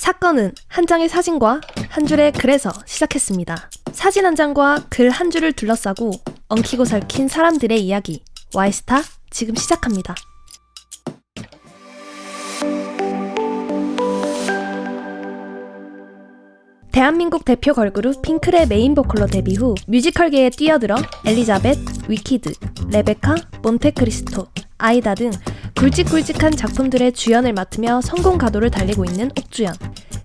사건은 한 장의 사진과 한 줄의 글에서 시작했습니다. 사진 한 장과 글 한 줄을 둘러싸고 엉키고 설킨 사람들의 이야기. Y스타 지금 시작합니다. 대한민국 대표 걸그룹 핑클의 메인 보컬로 데뷔 후 뮤지컬계에 뛰어들어 엘리자벳, 위키드, 레베카, 몬테크리스토, 아이다 등 굵직굵직한 작품들의 주연을 맡으며 성공 가도를 달리고 있는 옥주연.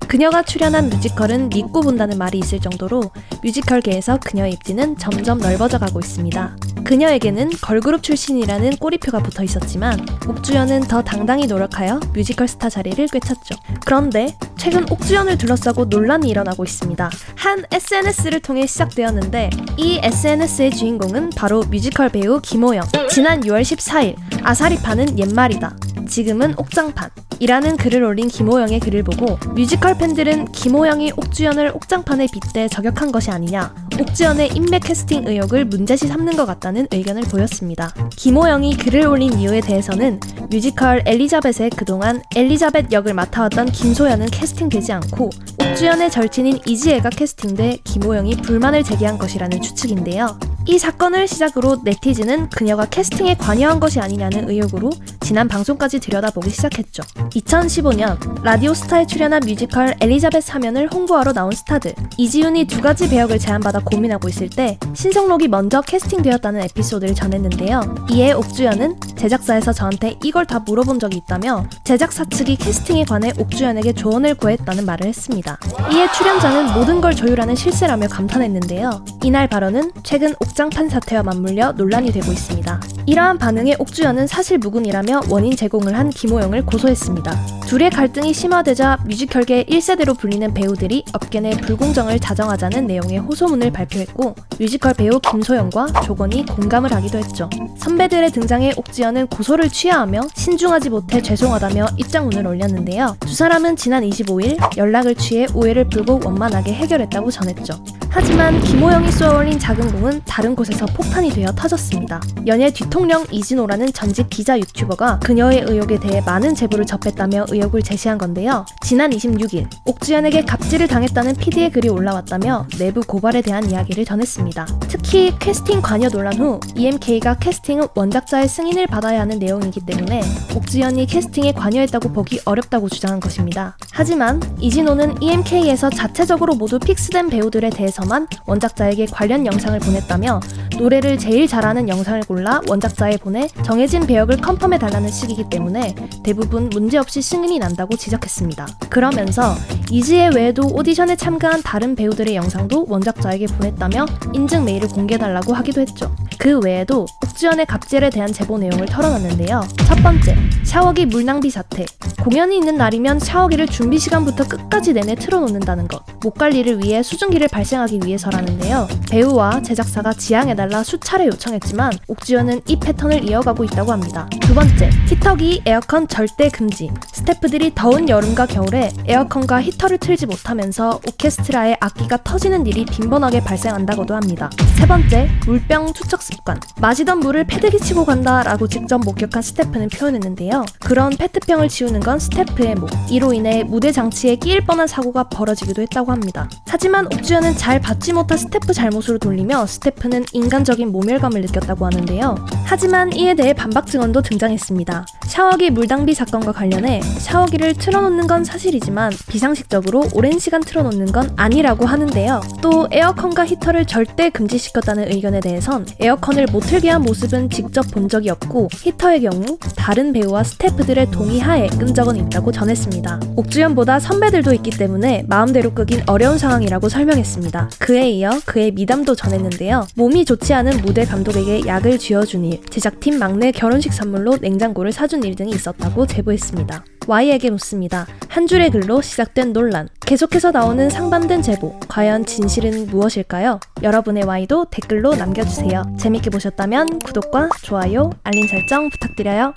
그녀가 출연한 뮤지컬은 믿고 본다는 말이 있을 정도로 뮤지컬계에서 그녀의 입지는 점점 넓어져 가고 있습니다. 그녀에게는 걸그룹 출신이라는 꼬리표가 붙어 있었지만 옥주연은 더 당당히 노력하여 뮤지컬 스타 자리를 꿰찼죠. 그런데 최근 옥주연을 둘러싸고 논란이 일어나고 있습니다. 한 SNS를 통해 시작되었는데 이 SNS의 주인공은 바로 뮤지컬 배우 김호영. 지난 6월 14일 아사리파는 옛말이다. 지금은 옥장판 이라는 글을 올린 김호영의 글을 보고 뮤지컬 팬들은 김호영이 옥주연을 옥장판에 빗대 저격한 것이 아니냐, 옥주연의 인맥 캐스팅 의혹을 문제시 삼는 것 같다는 의견을 보였습니다. 김호영이 글을 올린 이유에 대해서는 뮤지컬 엘리자벳에 그동안 엘리자벳 역을 맡아왔던 김소연은 캐스팅되지 않고 옥주연의 절친인 이지혜가 캐스팅돼 김호영이 불만을 제기한 것이라는 추측인데요. 이 사건을 시작으로 네티즌은 그녀가 캐스팅에 관여한 것이 아니냐는 의혹으로 지난 방송까지 들여다보기 시작했죠. 2015년 라디오스타에 출연한 뮤지컬 엘리자벳 사면을 홍보하러 나온 스타들. 이지훈이 2가지 배역을 제안받아 고민하고 있을 때 신성록이 먼저 캐스팅되었다는 에피소드를 전했는데요. 이에 옥주연은 제작사에서 저한테 이걸 다 물어본 적이 있다며 제작사 측이 캐스팅에 관해 옥주연에게 조언을 구했다는 말을 했습니다. 이에 출연자는 모든 걸 조율하는 실세라며 감탄했는데요. 이날 발언은 최근 옥장판 사태와 맞물려 논란이 되고 있습니다. 이러한 반응에 옥주연은 사실 무근이라며 원인 제공을 한 김호영을 고소했습니다. 둘의 갈등이 심화되자 뮤지컬계 1세대로 불리는 배우들이 업계 내 불공정을 자정하자는 내용의 호소문을 발표했고 뮤지컬 배우 김소연과 조건이 공감을 하기도 했죠. 선배들의 등장에 옥주연은 고소를 취하하며 신중하지 못해 죄송하다며 입장문을 올렸는데요. 두 사람은 지난 25일 연락을 취해 오해를 풀고 원만하게 해결했다고 전했죠. 하지만 김호영이 쏘아올린 작은 공은 다른 곳에서 폭탄이 되어 터졌습니다. 연예 뒤통령 이진호라는 전직 기자 유튜버가 그녀의 의혹에 대해 많은 제보를 접했다며 의혹을 제시한 건데요. 지난 26일 옥주연에게 갑질을 당했다는 PD의 글이 올라왔다며 내부 고발에 대한 이야기를 전했습니다. 특히 캐스팅 관여 논란 후 EMK가 캐스팅은 원작자의 승인을 받아야 하는 내용이기 때문에 옥주연이 캐스팅에 관여했다고 보기 어렵다고 주장한 것입니다. 하지만 이진호는 EMK에서 자체적으로 모두 픽스된 배우들에 대해서만 원작자에게 관련 영상을 보냈다며 노래를 제일 잘하는 영상을 골라 원작자에 보내 정해진 배역을 컨펌해달라는 식이기 때문에 대부분 문제없이 승인이 난다고 지적했습니다. 그러면서 이지혜 외에도 오디션에 참가한 다른 배우들의 영상도 원작자에게 보냈다며 인증 메일을 공개해달라고 하기도 했죠. 그 외에도 옥주연의 갑질에 대한 제보 내용을 털어놨는데요. 첫 번째, 샤워기 물낭비 사태. 공연이 있는 날이면 샤워기를 준비 시간부터 끝까지 내내 틀어놓는다는 것. 목 관리를 위해 수증기를 발생하기 위해서라는데요. 배우와 제작사가 지양해달라 수차례 요청했지만 옥주연은 이 패턴을 이어가고 있다고 합니다. 두 번째, 히터기 에어컨 절대 금지. 스태프들이 더운 여름과 겨울에 에어컨과 히터를 틀지 못하면서 오케스트라의 악기가 터지는 일이 빈번하게 발생한다고도 합니다. 세 번째, 물병 투척 습관. 마시던 물을 패드기 치고 간다라고 직접 목격한 스태프는 표현했는데요. 그런 페트병을 치우는 건 스태프의 목. 이로 인해 무대 장치에 끼일 뻔한 사고가 벌어지기도 했다고 합니다. 하지만 옥주연은 잘 받지 못한 스태프 잘못으로 돌리며 스태프는 인간적인 모멸감을 느꼈다고 하는데요. 하지만 이에 대해 반박 증언도 등장했습니다. 샤워기 물낭비 사건과 관련해 샤워기를 틀어놓는 건 사실이지만 비상식적으로 오랜 시간 틀어놓는 건 아니라고 하는데요. 또 에어컨과 히터를 절대 금지시켰다는 의견에 대해선 에어컨을 못 틀게 한 모습은 직접 본 적이 없고 히터의 경우 다른 배우와 스태프들의 동의하에 끈 적은 있다고 전했습니다. 옥주연보다 선배들도 있기 때문에 마음대로 끄긴 어려운 상황이라고 설명했습니다. 그에 이어 그의 미담도 전했는데요. 몸이 좋지 않은 무대 감독에게 약을 쥐어준 일, 제작팀 막내 결혼식 선물로 냉장고를 사준 일 등이 있었다고 제보했습니다. Y에게 묻습니다. 한 줄의 글로 시작된 논란. 계속해서 나오는 상반된 제보. 과연 진실은 무엇일까요? 여러분의 Y도 댓글로 남겨주세요. 재밌게 보셨다면 구독과 좋아요, 알림 설정 부탁드려요.